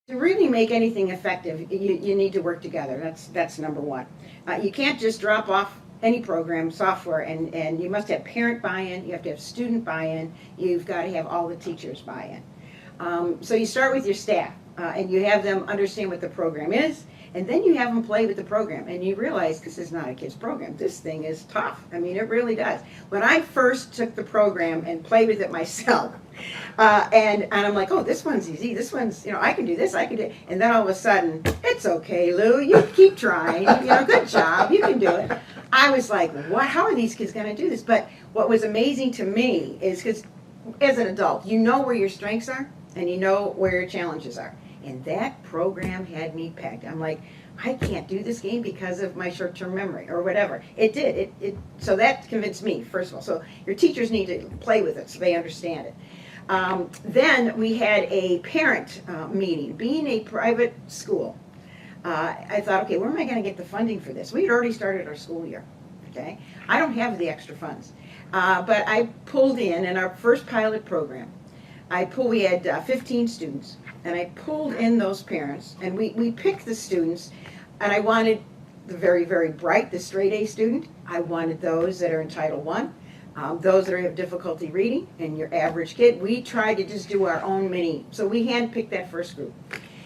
To really make anything effective, you need to work together. That's number one. You can't just drop off any program, software, and you must have parent buy-in, you have to have student buy-in, you've got to have all the teachers buy-in. So you start with your staff, and you have them understand what the program is, and then you have them play with the program, and you realize this is not a kid's program. This thing is tough. I mean, it really does. When I first took the program and played with it myself, and I'm like, oh, this one's easy. This one's, I can do this, I can do it. And then all of a sudden, it's okay, Lou. You keep trying. Good job. You can do it. I was like, what? How are these kids going to do this? But what was amazing to me is because as an adult, you know where your strengths are and you know where your challenges are. And that program had me pegged. I'm like, I can't do this game because of my short-term memory or whatever. It did. So that convinced me, first of all. So your teachers need to play with it so they understand it. Then we had a parent meeting. Being a private school, I thought, okay, where am I going to get the funding for this? We had already started our school year. Okay, I don't have the extra funds, but I pulled in our first pilot program. We had 15 students, and I pulled in those parents, and we picked the students, and I wanted the very, very bright, the straight A student. I wanted those that are in Title I. Those that have difficulty reading, and your average kid. We tried to just do our own mini. So we handpicked that first group.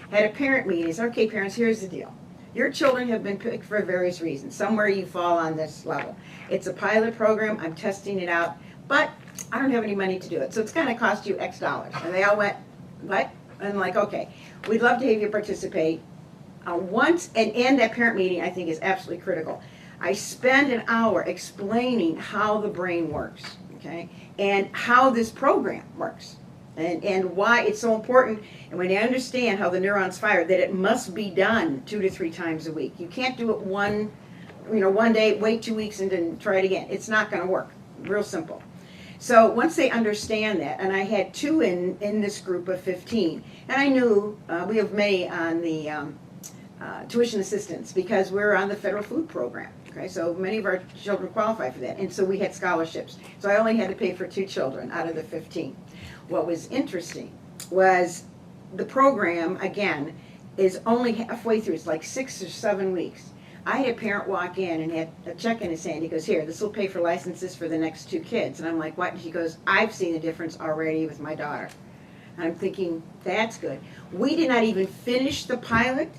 Had a parent meeting. Said, okay, parents, here's the deal. Your children have been picked for various reasons. Somewhere you fall on this level. It's a pilot program. I'm testing it out. But I don't have any money to do it. So it's going to cost you X dollars. And they all went, what? And I'm like, okay, we'd love to have you participate. And that parent meeting, I think, is absolutely critical. I spend an hour explaining how the brain works, okay, and how this program works, and why it's so important. And when you understand how the neurons fire, that it must be done 2 to 3 times a week. You can't do it one day, wait 2 weeks, and then try it again. It's not going to work. Real simple. So once they understand that, and I had 2 in this group of 15, and I knew we have many on the tuition assistance because we're on the federal food program. Okay, so many of our children qualify for that, and so we had scholarships. So I only had to pay for 2 children out of the 15. What was interesting was the program, again, is only halfway through. It's like 6 or 7 weeks. I had a parent walk in and had a check in his hand. He goes, here, this will pay for licenses for the next 2 kids. And I'm like, what? And he goes, I've seen the difference already with my daughter. And I'm thinking, that's good. We did not even finish the pilot.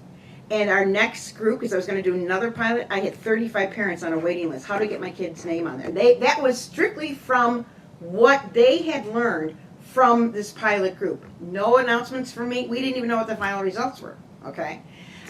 And our next group, because I was going to do another pilot, I had 35 parents on a waiting list. How to get my kid's name on there? That was strictly from what they had learned from this pilot group. No announcements from me. We didn't even know what the final results were. Okay,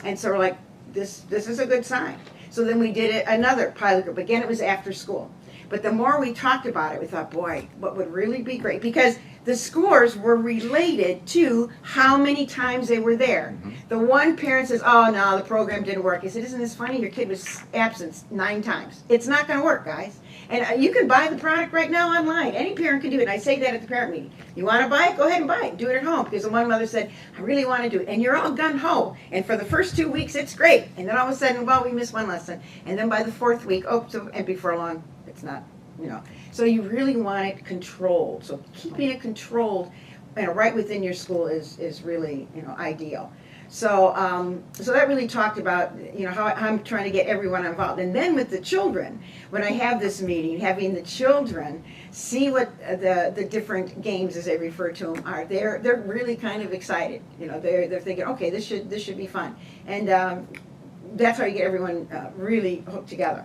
and so we're like, this is a good sign. So then we did another pilot group. Again, it was after school. But the more we talked about it, we thought, boy, what would really be great? Because the scores were related to how many times they were there. Mm-hmm. The one parent says, oh, no, the program didn't work. I said, isn't this funny? Your kid was absent 9 times. It's not going to work, guys. And you can buy the product right now online. Any parent can do it. And I say that at the parent meeting. You want to buy it? Go ahead and buy it. Do it at home. Because the one mother said, I really want to do it. And you're all gung-ho. And for the first 2 weeks, it's great. And then all of a sudden, well, we missed one lesson. And then by the 4th week, and before long, it's not. So you really want it controlled. So keeping it controlled, right within your school is really, ideal. So so that really talked about, how I'm trying to get everyone involved. And then with the children, when I have this meeting, having the children see what the different games, as they refer to them, are, they're really kind of excited. They're thinking, okay, this should be fun. And that's how you get everyone really hooked together.